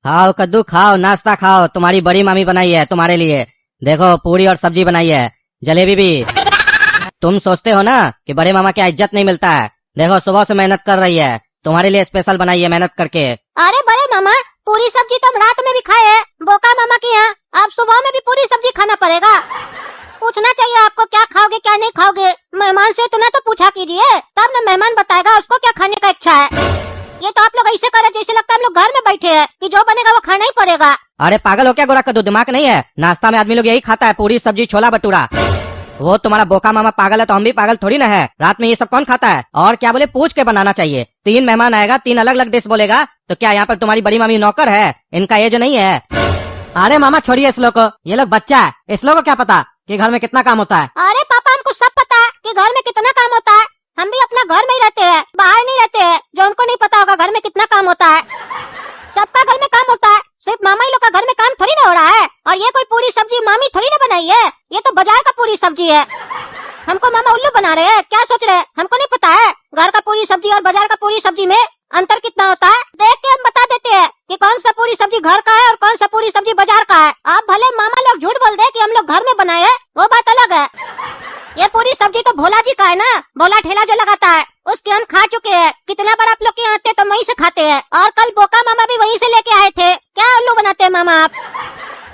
खाओ कद्दू खाओ, नाश्ता खाओ, तुम्हारी बड़ी मामी बनाई है तुम्हारे लिए। देखो पूरी और सब्जी बनाई है, जलेबी भी। तुम सोचते हो ना कि बड़े मामा की इज्जत नहीं मिलता है, देखो सुबह से मेहनत कर रही है, तुम्हारे लिए स्पेशल बनाई है मेहनत करके। अरे बड़े मामा, पूरी सब्जी तो हम रात में भी खाए है बोका मामा के यहाँ, अब सुबह में भी पूरी सब्जी खाना पड़ेगा। पूछना चाहिए आपको क्या खाओगे क्या नहीं खाओगे, मेहमान से इतना तो पूछा कीजिए, तब न मेहमान बताएगा उसको क्या खाने का इच्छा है। ये तो आप लोग ऐसे करे जैसे लगता है हम लोग घर में बैठे हैं कि जो बनेगा वो खाना ही पड़ेगा। अरे पागल हो क्या गोरा कद्दू, दिमाग नहीं है? नाश्ता में आदमी लोग यही खाता है, पूरी सब्जी छोला भटूरा। वो तुम्हारा बोका मामा पागल है तो हम भी पागल थोड़ी ना है, रात में ये सब कौन खाता है? और क्या बोले पूछ के बनाना चाहिए, 3 मेहमान आएगा 3 अलग अलग डिश बोलेगा, तो क्या यहाँ पर तुम्हारी बड़ी मामी नौकर है? इनका एज नहीं है। अरे मामा छोड़िए इस लोग को, ये लोग बच्चा है, इस लोग को क्या पता कि घर में कितना काम होता है। अरे पापा हमको सब पता है कि घर में कितना काम होता है, हम भी अपना घर में ही रहते हैं, बाहर नहीं रहते हैं, जो हमको नहीं पता होगा घर में कितना काम होता है। सबका घर में काम होता है, सिर्फ मामा ही लोग का घर में काम थोड़ी ना हो रहा है। और ये कोई पूरी सब्जी मामी थोड़ी ना बनाई है, ये तो बाजार का पूरी सब्जी है। हमको मामा उल्लू बना रहे हैं, क्या सोच रहे हैं? हमको नहीं पता है घर का पूरी सब्जी और बाजार का पूरी सब्जी में अंतर कितना होता है। देख के हम बता देते हैं कि कौन सा पूरी सब्जी घर का है और कौन सा पूरी सब्जी बाजार का है। आप भले मामा लोग झूठ बोल दे कि हम लोग घर में बनाए हैं, वो बात अलग है। ये पूरी सब्जी तो भोला जी का है ना, भोला ठेला जो लगाता है उसके हम खा चुके हैं। कितना बार आप लोग के यहाँ आते तो वहीं से खाते हैं, और कल बोका मामा भी वहीं से लेके आए थे। क्या उल्लू बनाते हैं मामा आप?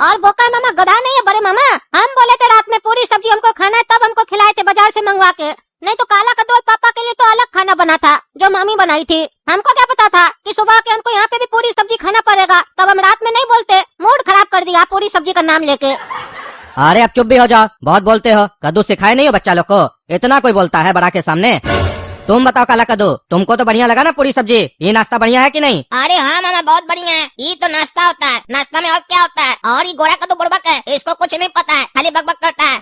और बोका मामा गधा नहीं है बड़े मामा, हम बोले थे रात में पूरी सब्जी हमको खाना है तब हमको खिलाए थे बाजार से मंगवा के, नहीं तो काला कद्दू और पापा के लिए तो अलग खाना बना था जो मामी बनाई थी। हमको क्या पता था कि सुबह के हमको यहाँ पे भी पूरी सब्जी खाना पड़ेगा, तब हम रात में नहीं बोलते। मूड खराब कर दिया पूरी सब्जी का नाम लेके। अरे अब चुप भी हो जाओ, बहुत बोलते हो। कद्दू सिखाए नहीं हो बच्चा लोग को, इतना कोई बोलता है बड़ा के सामने? तुम बताओ काला कद्दू, तुमको तो बढ़िया लगा ना पूरी सब्जी? ये नाश्ता बढ़िया है कि नहीं? अरे हाँ मामा बहुत बढ़िया है, ये तो नाश्ता होता है, नाश्ता में और क्या होता है? और ये गोरा कद्दू बुड़बक है, इसको कुछ नहीं पता है, खाली बकबक करता है।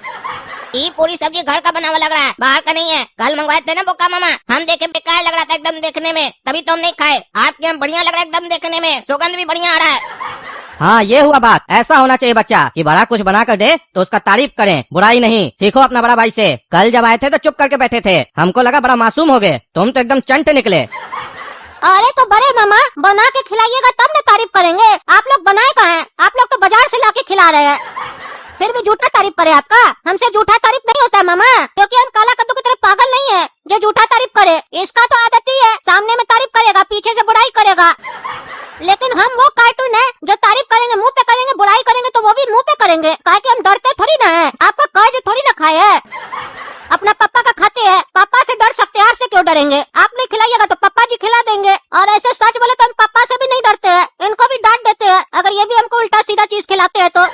ये पूरी सब्जी घर का बना हुआ लग रहा है, बाहर का नहीं है। कल मंगवाए थे ना बोका मामा, हम देखे बेकार लग रहा था एकदम देखने में, तभी तो हम नहीं खाए। आपके यहाँ बढ़िया लग रहा है एकदम देखने में, सुगंध भी बढ़िया आ रहा है। हाँ ये हुआ बात, ऐसा होना चाहिए बच्चा कि बड़ा कुछ बना कर दे तो उसका तारीफ करें, बुराई नहीं। सीखो अपना बड़ा भाई से। कल जब आए थे तो चुप करके बैठे थे, हमको लगा बड़ा मासूम हो गए, तुम तो एकदम चंट निकले। अरे तो बड़े मामा बना के खिलाइएगा तब न तारीफ करेंगे, आप लोग बनाए कहाँ हैं? आप लोग तो बाजार से लाके खिला रहे हैं, फिर भी झूठा तारीफ करे आपका। हमसे झूठा तारीफ नहीं होता है मामा, क्योंकि हम काला कद्दू की तरह पागल नहीं है जो झूठा तारीफ करे। इसका तो आदत ही है, सामने में तारीफ करेगा पीछे से बुराई करेगा। लेकिन हम वो कार्टून है जो तारीफ करेंगे मुंह पे करेंगे, बुराई करेंगे तो वो भी मुंह पे करेंगे, काहे कि हम डरते थोड़ी ना है। आपका कर्ज थोड़ी ना खाए है, अपना पापा का खाते हैं, पापा से डर सकते हैं, आपसे क्यों डरेंगे? आप नहीं खिलाइएगा तो पापा जी खिला देंगे। और ऐसे सच बोले तो हम पापा से भी नहीं डरते हैं, इनको भी डांट देते हैं अगर ये भी हमको उल्टा सीधा चीज खिलाते हैं तो।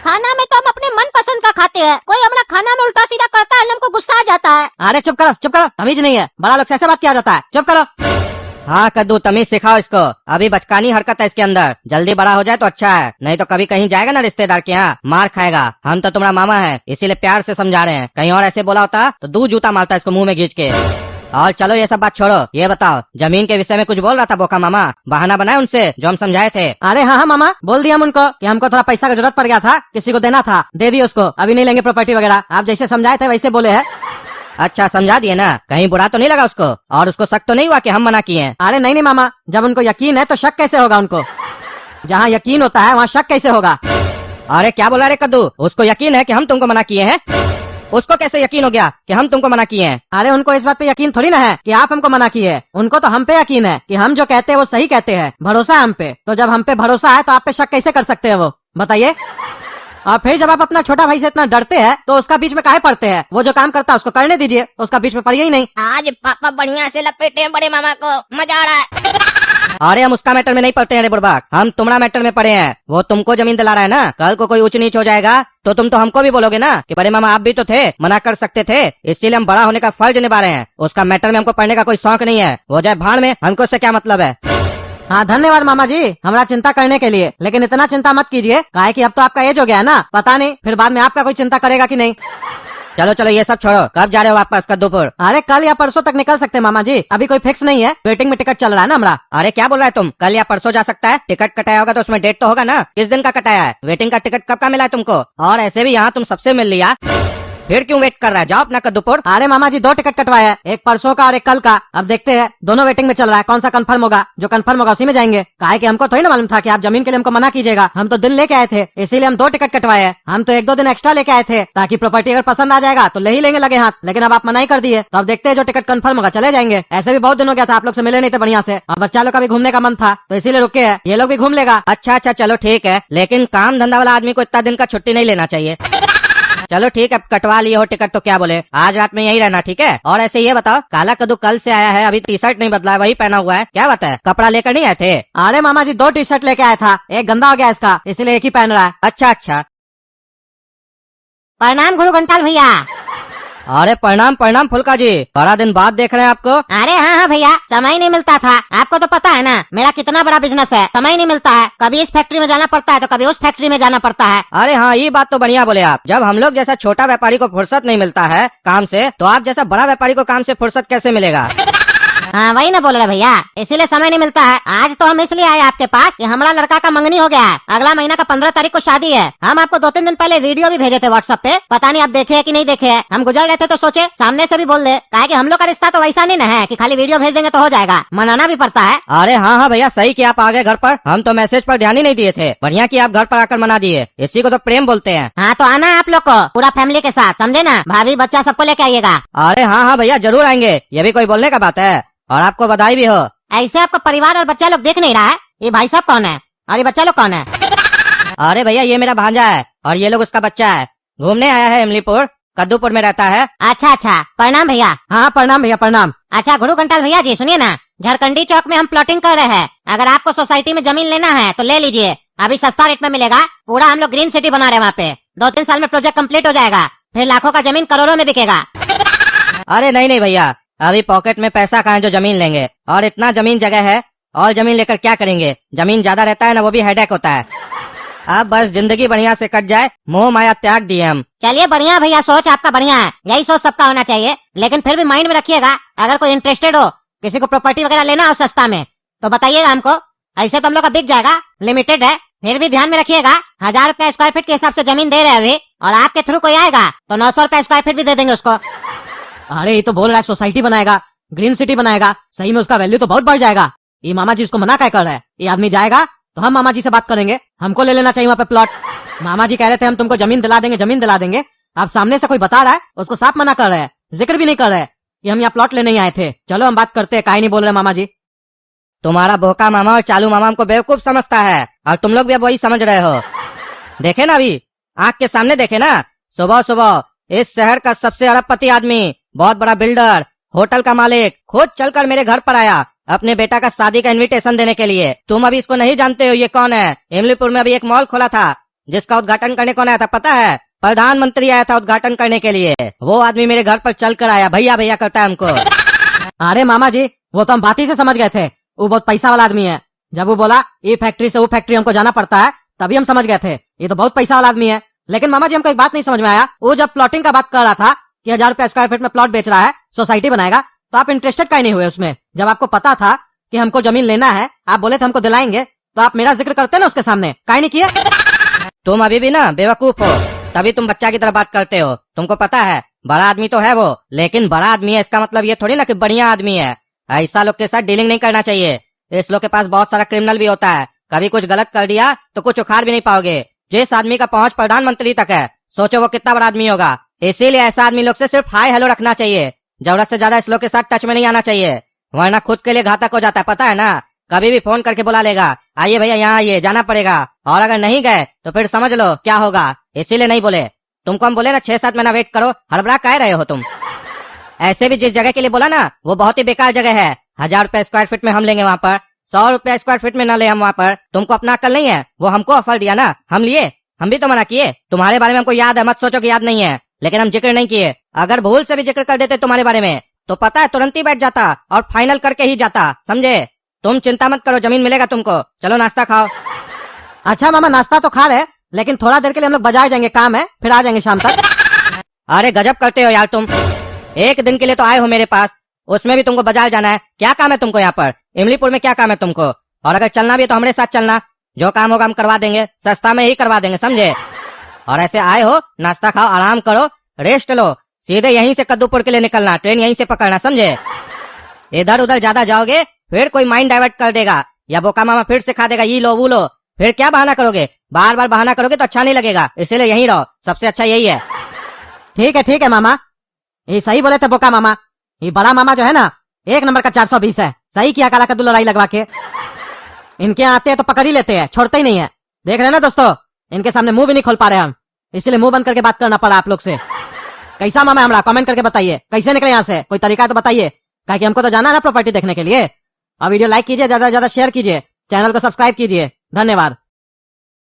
खाना में तो हम अपने मन पसंद का खाते हैं, कोई हमारा खाना में उल्टा सीधा करता है हमको गुस्सा आ जाता है। अरे चुप करो, तमीज नहीं है, बड़ा लोग से ऐसे बात किया जाता है, चुप करो। हाँ कद्दू तमीज सिखाओ इसको, अभी बचकानी हरकत है इसके अंदर, जल्दी बड़ा हो जाए तो अच्छा है, नहीं तो कभी कहीं जाएगा ना रिश्तेदार के यहाँ मार खाएगा। हम तो तुम्हारा मामा है इसीलिए प्यार से समझा रहे हैं, कहीं और ऐसे बोला होता तो 2 जूता मारता इसको मुंह में घींच के। और चलो ये सब बात छोड़ो, ये बताओ जमीन के विषय में कुछ बोल रहा था बोका मामा, बहाना बनाए उनसे जो हम समझाए थे। अरे हाँ मामा बोल दिया हम उनको कि हमको थोड़ा पैसा का जरूरत पड़ गया था, किसी को देना था, दे दिए उसको, अभी नहीं लेंगे प्रॉपर्टी वगैरह, आप जैसे समझाए थे वैसे बोले है। अच्छा समझा दिए ना, कहीं बुरा तो नहीं लगा उसको? और उसको शक तो नहीं हुआ कि हम मना किए हैं? अरे नहीं मामा, जब उनको यकीन है तो शक कैसे होगा उनको? जहाँ यकीन होता है वहाँ शक कैसे होगा? अरे क्या बोला रे कद्दू, उसको यकीन है कि हम तुमको मना किए हैं? उसको कैसे यकीन हो गया कि हम तुमको मना किए हैं? अरे उनको इस बात पे यकीन थोड़ी ना है कि आप हमको मना किए हैं, उनको तो हम पे यकीन है कि हम जो कहते हैं वो सही कहते हैं, भरोसा है हम पे। तो जब हम पे भरोसा है तो आप पे शक कैसे कर सकते हैं वो बताइए? और फिर जब आप अपना छोटा भाई से इतना डरते हैं तो उसका बीच में काहे पड़ते हैं? वो जो काम करता है उसको करने दीजिए, उसका बीच में पड़िए ही नहीं। आज पापा बढ़िया से लपेटे हैं बड़े मामा को, मजा आ रहा है। अरे हम उसका मैटर में नहीं पड़ते हैं रे बुड़बक, हम तुम्हारा मैटर में पड़े हैं। वो तुमको जमीन दिला रहा है ना, कल को कोई ऊंच नीच हो जाएगा तो तुम तो हमको भी बोलोगे ना कि बड़े मामा आप भी तो थे, मना कर सकते थे, इसीलिए हम बड़ा होने का फर्ज निभा रहे हैं। उसका मैटर में हमको पढ़ने का कोई शौक नहीं है, वो जाए भाड़ में, हमको उससे क्या मतलब है। हाँ धन्यवाद मामा जी हमारा चिंता करने के लिए, लेकिन इतना चिंता मत कीजिए, काहे कि अब तो आपका एज हो गया है ना, पता नहीं फिर बाद में आपका कोई चिंता करेगा कि नहीं। चलो चलो ये सब छोड़ो, कब जा रहे हो वापस कद्दूपुर? अरे कल या परसों तक निकल सकते हैं मामा जी, अभी कोई फिक्स नहीं है, वेटिंग में टिकट चल रहा है ना हमारा। अरे क्या बोल रहा है तुम, कल या परसों जा सकता है? टिकट कटाया होगा तो उसमें डेट तो होगा ना, किस दिन का कटाया है? वेटिंग का टिकट कब का मिला है तुमको? और ऐसे भी यहाँ तुम सबसे मिल लिया। फिर क्यों वेट कर रहा है, जाओ अपना कद्दूपुर। अरे मामा जी 2 टिकट कटवाया है, एक परसों का और एक कल का। अब देखते हैं, दोनों वेटिंग में चल रहा है, कौन सा कंफर्म होगा। जो कंफर्म होगा उसी में जाएंगे। काहे कि हमको थोड़ी ना मालूम था कि आप जमीन के लिए हमको मना कीजिएगा। हम तो दिन लेके आए थे, इसीलिए हम 2 टिकट कटवाए हैं। हम तो 1-2 दिन एक्स्ट्रा लेके आए थे ताकि प्रॉपर्टी अगर पसंद आ जाएगा तो ले ही लेंगे लगे हाथ। लेकिन अब आप मना ही कर दिए, तो अब देखते हैं जो टिकट कंफर्म होगा चले जाएंगे। ऐसे भी बहुत दिन हो गया था, आप लोग से मिले नहीं थे बढ़िया से, और बच्चा लोग का भी घूमने का मन था तो इसीलिए रुके हैं। ये लोग भी घूम लेगा। अच्छा अच्छा चलो ठीक है, लेकिन काम धंधा वाला आदमी को इतना दिन का छुट्टी नहीं लेना चाहिए। चलो ठीक है, कटवा लिए हो टिकट तो क्या बोले, आज रात में यही रहना, ठीक है। और ऐसे ये बताओ, काला कद्दू कल से आया है, अभी टी शर्ट नहीं बदला है, वही पहना हुआ है, क्या बात है, कपड़ा लेकर नहीं आए थे? अरे मामा जी 2 टी शर्ट लेके आया था, एक गंदा हो गया इसका, इसीलिए एक ही पहन रहा है। अच्छा अच्छा। प्रणाम गुरु घंटाल भैया। अरे प्रणाम प्रणाम फुल्का जी, बड़ा दिन बाद देख रहे हैं आपको। अरे हाँ भैया, समय नहीं मिलता था। आपको तो पता है ना मेरा कितना बड़ा बिजनेस है, समय नहीं मिलता है। कभी इस फैक्ट्री में जाना पड़ता है तो कभी उस फैक्ट्री में जाना पड़ता है। अरे हाँ, ये बात तो बढ़िया बोले आप। जब हम लोग जैसा छोटा व्यापारी को फुर्सत नहीं मिलता है काम से, तो आप जैसा बड़ा व्यापारी को काम से फुर्सत कैसे मिलेगा? हाँ वही ना बोल रहे भैया, इसीलिए समय नहीं मिलता है। आज तो हम इसलिए आए आपके पास कि हमारा लड़का का मंगनी हो गया है, अगला महीना का 15 तारीख को शादी है। हम आपको 2-3 दिन पहले वीडियो भी भेजे थे व्हाट्सएप पे, पता नहीं आप देखे है कि नहीं देखे है। हम गुजर रहे थे तो सोचे सामने से भी बोल दे, काहे कि हम लोग का रिश्ता तो वैसा नहीं ना है कि खाली वीडियो भेज देंगे तो हो जाएगा, मनाना भी पड़ता है। अरे हाँ हाँ भैया, सही किया आप आ गए घर पर, हम तो मैसेज पर ध्यान ही नहीं दिए थे। बढ़िया कि आप घर पर आकर मना दिए, इसी को तो प्रेम बोलते हैं। हाँ तो आना है आप लोग को पूरा फैमिली के साथ, समझे ना, भाभी बच्चा सबको लेके आइएगा। अरे हाँ हाँ भैया, जरूर आएंगे, ये भी कोई बोलने का बात है। और आपको बधाई भी हो। ऐसे आपका परिवार और बच्चा लोग देख नहीं रहा है, ये भाई साहब कौन है और ये बच्चा लोग कौन है? अरे भैया, ये मेरा भांजा है और ये लोग उसका बच्चा है, घूमने आया है इमलीपुर, कद्दूपुर में रहता है। अच्छा अच्छा, प्रणाम भैया। हाँ प्रणाम भैया प्रणाम। अच्छा गुरु घंटाल भैया जी सुनिए ना, झारखंडी चौक में हम प्लॉटिंग कर रहे हैं। अगर आपको सोसाइटी में जमीन लेना है तो ले लीजिए, अभी सस्ता रेट में मिलेगा। पूरा हम लोग ग्रीन सिटी बना रहे हैं वहाँ पे, 2-3 साल में प्रोजेक्ट कंप्लीट हो जाएगा, फिर लाखों का जमीन करोड़ों में बिकेगा। अरे नहीं नहीं भैया, अभी पॉकेट में पैसा कहाँ है जो जमीन लेंगे, और इतना जमीन जगह है, और जमीन लेकर क्या करेंगे? जमीन ज्यादा रहता है ना, वो भी हेडेक होता है। अब बस जिंदगी बढ़िया से कट जाए, मोह माया त्याग दिए हम। चलिए बढ़िया भैया, सोच आपका बढ़िया है, यही सोच सबका होना चाहिए। लेकिन फिर भी माइंड में रखिएगा, अगर कोई इंटरेस्टेड हो, किसी को प्रॉपर्टी वगैरह लेना हो सस्ता में, तो बताइएगा हमको। ऐसे तो हम लोग का बिक जाएगा, लिमिटेड है। फिर भी ध्यान में रखिएगा, 1000 रुपया स्क्वायर फीट के हिसाब से जमीन दे रहे हैं अभी, और आपके थ्रू कोई आएगा तो 900 रुपया स्क्वायर फीट भी दे देंगे उसको। अरे ये तो बोल रहा है सोसाइटी बनाएगा, ग्रीन सिटी बनाएगा, सही में उसका वैल्यू तो बहुत बढ़ जाएगा। ये मामा जी उसको मना क्या कर रहा है? ये आदमी जाएगा तो हम मामा जी से बात करेंगे, हमको ले लेना चाहिए वहाँ पे प्लॉट। मामा जी कह रहे थे हम तुमको जमीन दिला देंगे, जमीन दिला देंगे। आप सामने से कोई बता रहा है, उसको साफ मना कर रहे हैं, जिक्र भी नहीं कर रहे हैं कि हम यहाँ प्लॉट लेने ही आए थे। चलो हम बात करते हैं, काहे नहीं बोल रहे मामा जी। तुम्हारा भोका मामा और चालू मामा हमको बेवकूफ समझता है, और तुम लोग भी अब वही समझ रहे हो। देखे ना अभी, आंख के सामने देखे ना, सुबह सुबह इस शहर का सबसे अरबपति आदमी, बहुत बड़ा बिल्डर, होटल का मालिक, खुद चलकर मेरे घर पर आया अपने बेटा का शादी का इनविटेशन देने के लिए। तुम अभी इसको नहीं जानते हो, ये कौन है? इमलीपुर में अभी एक मॉल खोला था, जिसका उद्घाटन करने कौन आया था पता है? प्रधानमंत्री आया था उद्घाटन करने के लिए। वो आदमी मेरे घर पर चल कर आया, भैया भैया करता है हमको। अरे मामा जी, वो तो हम बात ही से समझ गए थे, वो बहुत पैसा वाला आदमी है। जब वो बोला ये फैक्ट्री से वो फैक्ट्री हमको जाना पड़ता है, तभी हम समझ गए थे ये तो बहुत पैसा वाला आदमी है। लेकिन मामा जी हमको एक बात नहीं समझ में आया, वो जब प्लॉटिंग का बात कर रहा था कि 1000 रुपया स्क्वायर फीट में प्लॉट बेच रहा है, सोसाइटी बनाएगा, तो आप इंटरेस्टेड काहे नहीं हुए उसमें? जब आपको पता था कि हमको जमीन लेना है, आप बोले थे हमको दिलाएंगे, तो आप मेरा जिक्र करते ना उसके सामने, काहे नहीं किया? तुम अभी भी ना बेवकूफ हो, तभी तुम बच्चा की तरह बात करते हो। तुमको पता है बड़ा आदमी तो है वो, लेकिन बड़ा आदमी है इसका मतलब ये थोड़ी ना कि बढ़िया आदमी है। ऐसा लोग के साथ डीलिंग नहीं करना चाहिए। इस लोग के पास बहुत सारा क्रिमिनल भी होता है, कभी कुछ गलत कर दिया तो कुछ उखाड़ भी नहीं पाओगे। जिस आदमी का पहुंच प्रधानमंत्री तक है, सोचो वो कितना बड़ा आदमी होगा। इसीलिए ऐसा आदमी लोग से सिर्फ हाय हेलो रखना चाहिए, जरूरत से ज्यादा इस लोग के साथ टच में नहीं आना चाहिए, वरना खुद के लिए घातक हो जाता है, पता है ना। कभी भी फोन करके बुला लेगा, आइए भैया यहाँ आइए, जाना पड़ेगा, और अगर नहीं गए तो फिर समझ लो क्या होगा। इसीलिए नहीं बोले, तुमको हम बोले ना 6-7 महीना वेट करो, हड़बड़ा कह रहे हो तुम। ऐसे भी जिस जगह के लिए बोला ना, वो बहुत ही बेकार जगह है। 1000 रुपया स्क्वायर फीट में हम लेंगे वहाँ पर, 100 रुपया स्क्वायर फीट में न ले हम वहाँ पर। तुमको अपना अक्ल नहीं है, वो हमको ऑफर दिया ना, हम लिए, हम भी तो मना किए। तुम्हारे बारे में हमको याद है, मत सोचो कि याद नहीं है, लेकिन हम जिक्र नहीं किए। अगर भूल से भी जिक्र कर देते तुम्हारे बारे में तो पता है तुरंत ही बैठ जाता और फाइनल करके ही जाता, समझे? तुम चिंता मत करो, जमीन मिलेगा तुमको। चलो नाश्ता खाओ। अच्छा मामा, नाश्ता तो खा रहे, लेकिन थोड़ा देर के लिए हम लोग बाजार जाएंगे, काम है, फिर आ जाएंगे शाम तक। अरे गजब करते हो यार तुम, एक दिन के लिए तो आए हो मेरे पास, उसमें भी तुमको बाजार जाना है? क्या काम है तुमको यहाँ पर? इमलीपुर में क्या काम है तुमको? और अगर चलना भी है तो हमारे साथ चलना, जो काम होगा हम करवा देंगे, सस्ता में ही करवा देंगे, समझे? और ऐसे आए हो, नाश्ता खाओ, आराम करो, रेस्ट लो, सीधे यहीं से कद्दूपुर के लिए निकलना, ट्रेन यहीं से पकड़ना, समझे? इधर उधर ज्यादा जाओगे फिर कोई माइंड डाइवर्ट कर देगा या बोका मामा फिर सिखा देगा ये लो वो लो, फिर क्या बहाना करोगे? बार बार बहाना करोगे तो अच्छा नहीं लगेगा, इसलिए यहीं रहो, सबसे अच्छा यही है। ठीक है मामा, ये सही बोले थे बोका मामा। ये बड़ा मामा जो है ना, 1 नंबर का 420 है। सही किया काला कद्दू लड़ाई लगवा के। इनके यहाँ आते हैं तो पकड़ ही लेते हैं, छोड़ते ही नहीं है। देख रहे हैं ना दोस्तों, इनके सामने मुंह भी नहीं खोल पा रहे हम, इसलिए मुंह बंद करके बात करना पड़ा आप लोग से। कैसा मामा हमरा कमेंट करके बताइए, कैसे निकले यहाँ से, कोई तरीका है तो बताइए, ताकि हमको तो जाना है ना प्रॉपर्टी देखने के लिए। और वीडियो लाइक कीजिए, ज्यादा से ज्यादा शेयर कीजिए, चैनल को सब्सक्राइब कीजिए। धन्यवाद।